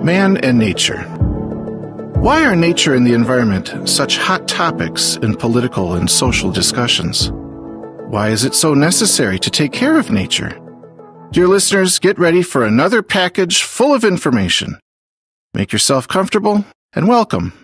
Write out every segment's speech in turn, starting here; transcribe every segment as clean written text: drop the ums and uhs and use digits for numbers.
Man and nature. Why are nature and the environment such hot topics in political and social discussions? Why is it so necessary to take care of nature? Dear listeners, get ready for another package full of information. Make yourself comfortable and welcome.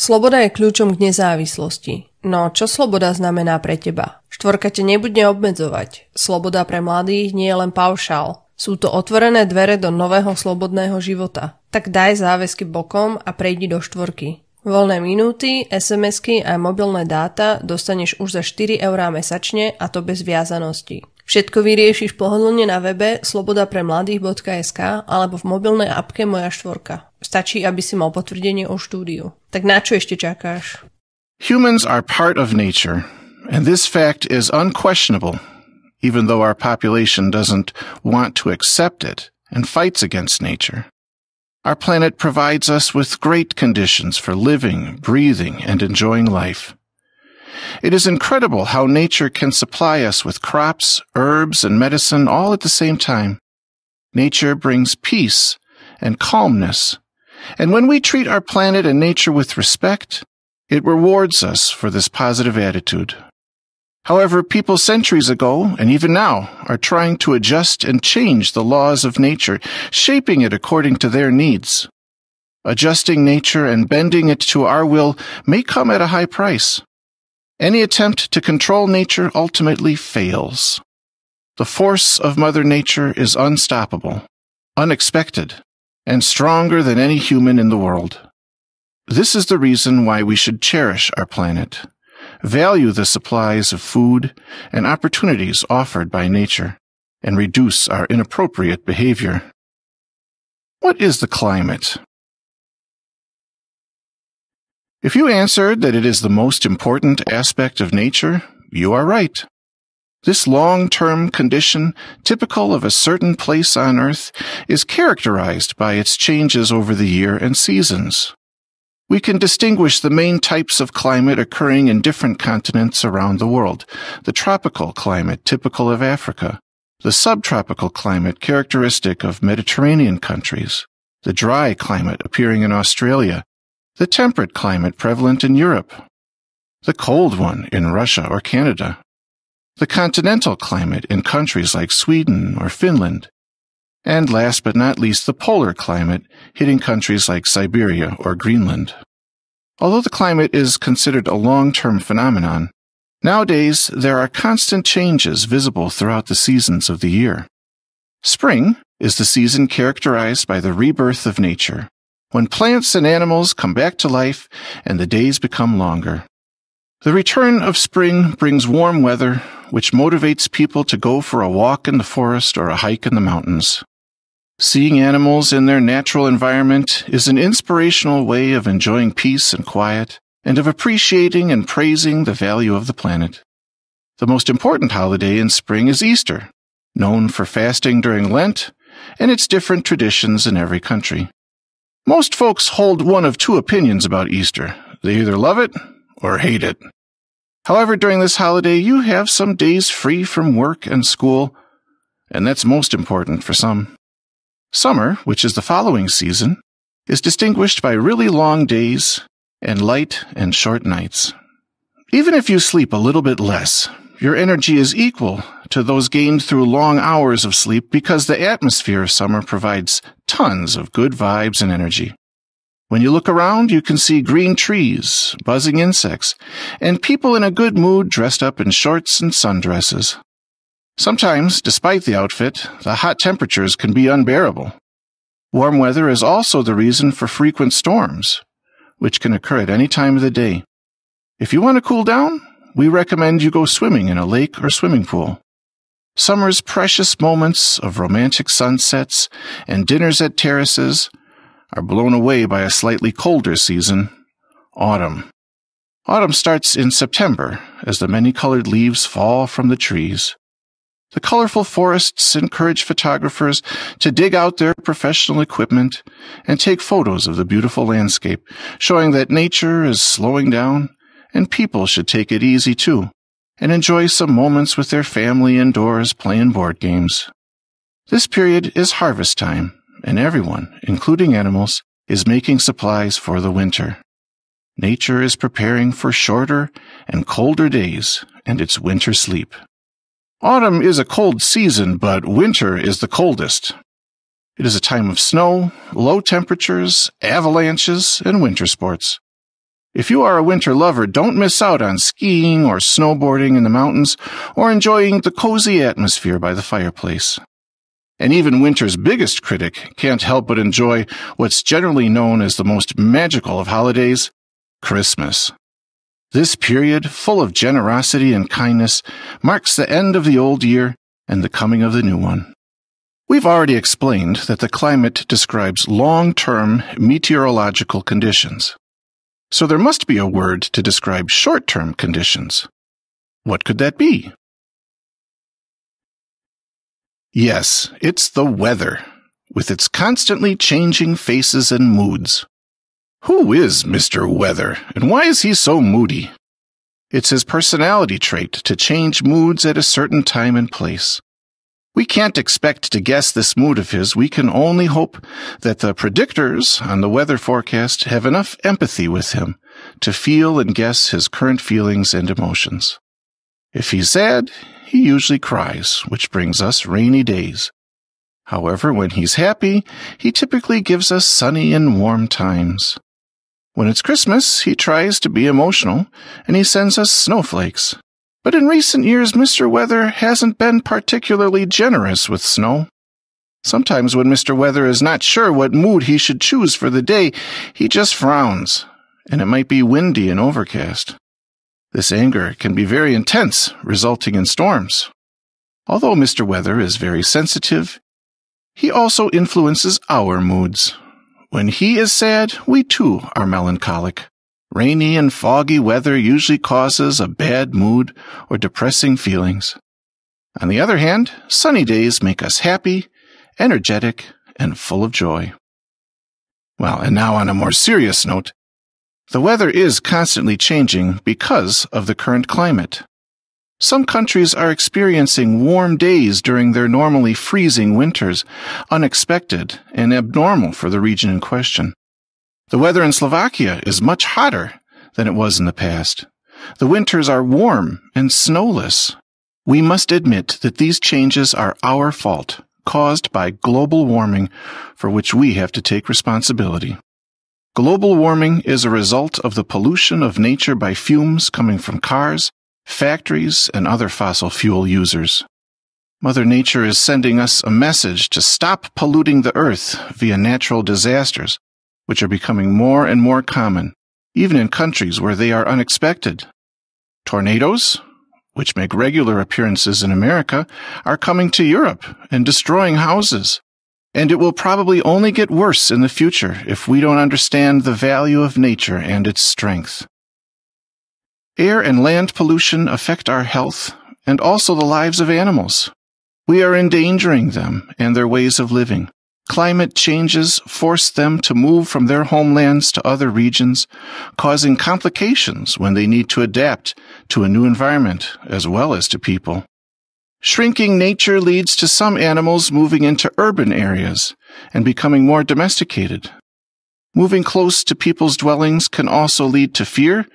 Sloboda je kľúčom k nezávislosti. No, čo sloboda znamená pre teba? Štvorka ťa nebude obmedzovať. Sloboda pre mladých nie je len paušál. Sú to otvorené dvere do nového slobodného života. Tak daj záväzky bokom a prejdi do štvorky. Voľné minúty, SMS-ky a mobilné dáta dostaneš už za 4 eurá mesačne, a to bez viazanosti. Všetko vyriešiš pohodlne na webe slobodapremladých.sk alebo v mobilnej appke Moja štvorka. Stačí, aby si mal potvrdenie o štúdiu. Tak na čo ešte čakáš? Humans are part of nature, and this fact is unquestionable, even though our population doesn't want to accept it and fights against nature. Our planet provides us with great conditions for living, breathing, and enjoying life. It is incredible how nature can supply us with crops, herbs, and medicine all at the same time. Nature brings peace and calmness, and when we treat our planet and nature with respect, it rewards us for this positive attitude. However, people centuries ago, and even now, are trying to adjust and change the laws of nature, shaping it according to their needs. Adjusting nature and bending it to our will may come at a high price. Any attempt to control nature ultimately fails. The force of Mother Nature is unstoppable, unexpected, and stronger than any human in the world. This is the reason why we should cherish our planet. Value the supplies of food and opportunities offered by nature, and reduce our inappropriate behavior. What is the climate? If you answered that it is the most important aspect of nature, you are right. This long-term condition, typical of a certain place on Earth, is characterized by its changes over the year and seasons. We can distinguish the main types of climate occurring in different continents around the world. The tropical climate, typical of Africa. The subtropical climate, characteristic of Mediterranean countries. The dry climate, appearing in Australia. The temperate climate, prevalent in Europe. The cold one, in Russia or Canada. The continental climate, in countries like Sweden or Finland. And last but not least, the polar climate, hitting countries like Siberia or Greenland. Although the climate is considered a long-term phenomenon, nowadays there are constant changes visible throughout the seasons of the year. Spring is the season characterized by the rebirth of nature, when plants and animals come back to life and the days become longer. The return of spring brings warm weather, which motivates people to go for a walk in the forest or a hike in the mountains. Seeing animals in their natural environment is an inspirational way of enjoying peace and quiet, and of appreciating and praising the value of the planet. The most important holiday in spring is Easter, known for fasting during Lent, and its different traditions in every country. Most folks hold one of two opinions about Easter. They either love it or hate it. However, during this holiday, you have some days free from work and school, and that's most important for some. Summer, which is the following season, is distinguished by really long days and light and short nights. Even if you sleep a little bit less, your energy is equal to those gained through long hours of sleep because the atmosphere of summer provides tons of good vibes and energy. When you look around, you can see green trees, buzzing insects, and people in a good mood dressed up in shorts and sundresses. Sometimes, despite the outfit, the hot temperatures can be unbearable. Warm weather is also the reason for frequent storms, which can occur at any time of the day. If you want to cool down, we recommend you go swimming in a lake or swimming pool. Summer's precious moments of romantic sunsets and dinners at terraces are blown away by a slightly colder season, autumn. Autumn starts in September as the many-colored leaves fall from the trees. The colorful forests encourage photographers to dig out their professional equipment and take photos of the beautiful landscape, showing that nature is slowing down and people should take it easy too, and enjoy some moments with their family indoors playing board games. This period is harvest time, and everyone, including animals, is making supplies for the winter. Nature is preparing for shorter and colder days and its winter sleep. Autumn is a cold season, but winter is the coldest. It is a time of snow, low temperatures, avalanches, and winter sports. If you are a winter lover, don't miss out on skiing or snowboarding in the mountains or enjoying the cozy atmosphere by the fireplace. And even winter's biggest critic can't help but enjoy what's generally known as the most magical of holidays, Christmas. This period, full of generosity and kindness, marks the end of the old year and the coming of the new one. We've already explained that the climate describes long-term meteorological conditions. So there must be a word to describe short-term conditions. What could that be? Yes, it's the weather, with its constantly changing faces and moods. Who is Mr. Weather, and why is he so moody? It's his personality trait to change moods at a certain time and place. We can't expect to guess this mood of his. We can only hope that the predictors on the weather forecast have enough empathy with him to feel and guess his current feelings and emotions. If he's sad, he usually cries, which brings us rainy days. However, when he's happy, he typically gives us sunny and warm times. When it's Christmas, he tries to be emotional, and he sends us snowflakes. But in recent years, Mr. Weather hasn't been particularly generous with snow. Sometimes when Mr. Weather is not sure what mood he should choose for the day, he just frowns, and it might be windy and overcast. This anger can be very intense, resulting in storms. Although Mr. Weather is very sensitive, he also influences our moods. When he is sad, we too are melancholic. Rainy and foggy weather usually causes a bad mood or depressing feelings. On the other hand, sunny days make us happy, energetic, and full of joy. Well, and now on a more serious note, the weather is constantly changing because of the current climate. Some countries are experiencing warm days during their normally freezing winters, unexpected and abnormal for the region in question. The weather in Slovakia is much hotter than it was in the past. The winters are warm and snowless. We must admit that these changes are our fault, caused by global warming, for which we have to take responsibility. Global warming is a result of the pollution of nature by fumes coming from cars, factories, and other fossil fuel users. Mother Nature is sending us a message to stop polluting the earth via natural disasters, which are becoming more and more common, even in countries where they are unexpected. Tornadoes, which make regular appearances in America, are coming to Europe and destroying houses. And it will probably only get worse in the future if we don't understand the value of nature and its strength. Air and land pollution affect our health and also the lives of animals. We are endangering them and their ways of living. Climate changes force them to move from their homelands to other regions, causing complications when they need to adapt to a new environment as well as to people. Shrinking nature leads to some animals moving into urban areas and becoming more domesticated. Moving close to people's dwellings can also lead to fear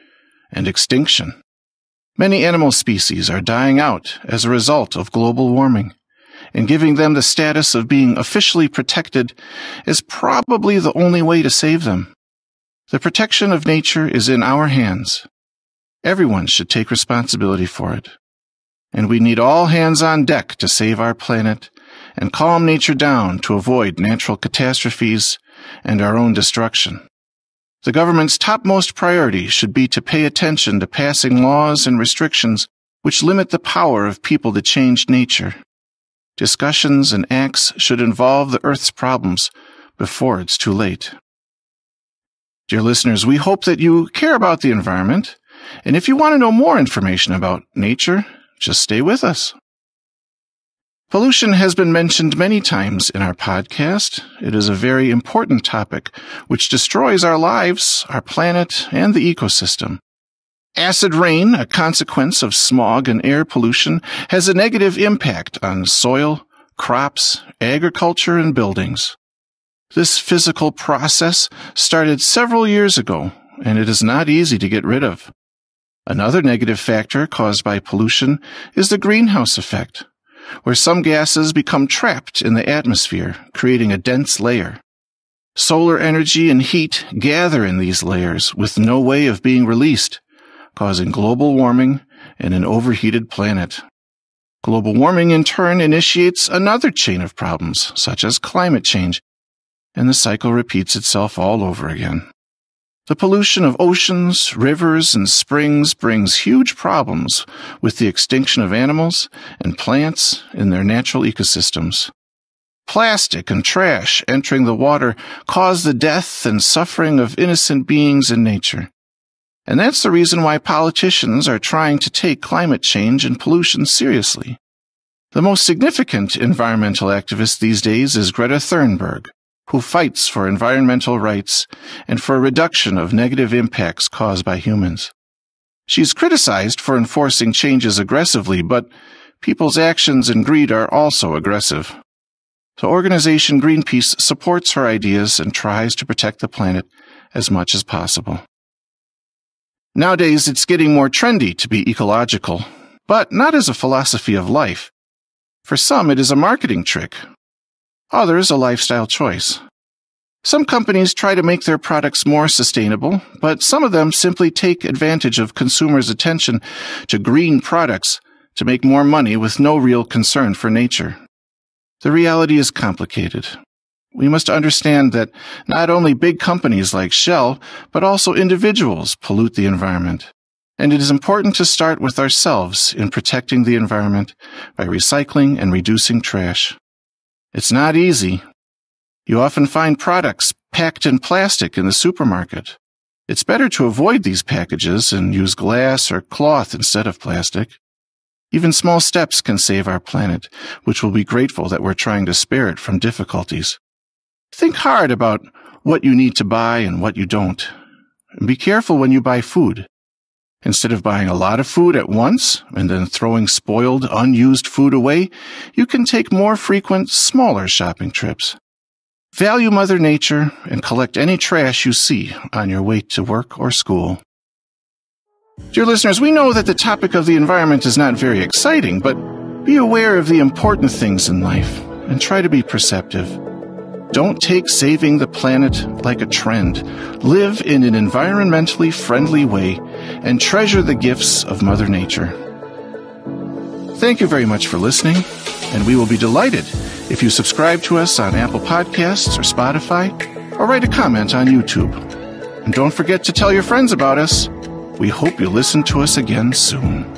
and extinction. Many animal species are dying out as a result of global warming, and giving them the status of being officially protected is probably the only way to save them. The protection of nature is in our hands. Everyone should take responsibility for it. And we need all hands on deck to save our planet and calm nature down to avoid natural catastrophes and our own destruction. The government's topmost priority should be to pay attention to passing laws and restrictions which limit the power of people to change nature. Discussions and acts should involve the Earth's problems before it's too late. Dear listeners, we hope that you care about the environment, and if you want to know more information about nature, just stay with us. Pollution has been mentioned many times in our podcast. It is a very important topic which destroys our lives, our planet, and the ecosystem. Acid rain, a consequence of smog and air pollution, has a negative impact on soil, crops, agriculture, and buildings. This physical process started several years ago, and it is not easy to get rid of. Another negative factor caused by pollution is the greenhouse effect, where some gases become trapped in the atmosphere, creating a dense layer. Solar energy and heat gather in these layers with no way of being released, causing global warming and an overheated planet. Global warming, in turn, initiates another chain of problems, such as climate change, and the cycle repeats itself all over again. The pollution of oceans, rivers, and springs brings huge problems with the extinction of animals and plants in their natural ecosystems. Plastic and trash entering the water cause the death and suffering of innocent beings in nature. And that's the reason why politicians are trying to take climate change and pollution seriously. The most significant environmental activist these days is Greta Thunberg, who fights for environmental rights and for a reduction of negative impacts caused by humans. She's criticized for enforcing changes aggressively, but people's actions and greed are also aggressive. The organization Greenpeace supports her ideas and tries to protect the planet as much as possible. Nowadays, it's getting more trendy to be ecological, but not as a philosophy of life. For some, it is a marketing trick. Others, a lifestyle choice. Some companies try to make their products more sustainable, but some of them simply take advantage of consumers' attention to green products to make more money with no real concern for nature. The reality is complicated. We must understand that not only big companies like Shell, but also individuals pollute the environment. And it is important to start with ourselves in protecting the environment by recycling and reducing trash. It's not easy. You often find products packed in plastic in the supermarket. It's better to avoid these packages and use glass or cloth instead of plastic. Even small steps can save our planet, which will be grateful that we're trying to spare it from difficulties. Think hard about what you need to buy and what you don't. And be careful when you buy food. Instead of buying a lot of food at once and then throwing spoiled, unused food away, you can take more frequent, smaller shopping trips. Value Mother Nature and collect any trash you see on your way to work or school. Dear listeners, we know that the topic of the environment is not very exciting, but be aware of the important things in life and try to be perceptive. Don't take saving the planet like a trend. Live in an environmentally friendly way and treasure the gifts of Mother Nature. Thank you very much for listening, and we will be delighted if you subscribe to us on Apple Podcasts or Spotify, or write a comment on YouTube. And don't forget to tell your friends about us. We hope you'll listen to us again soon.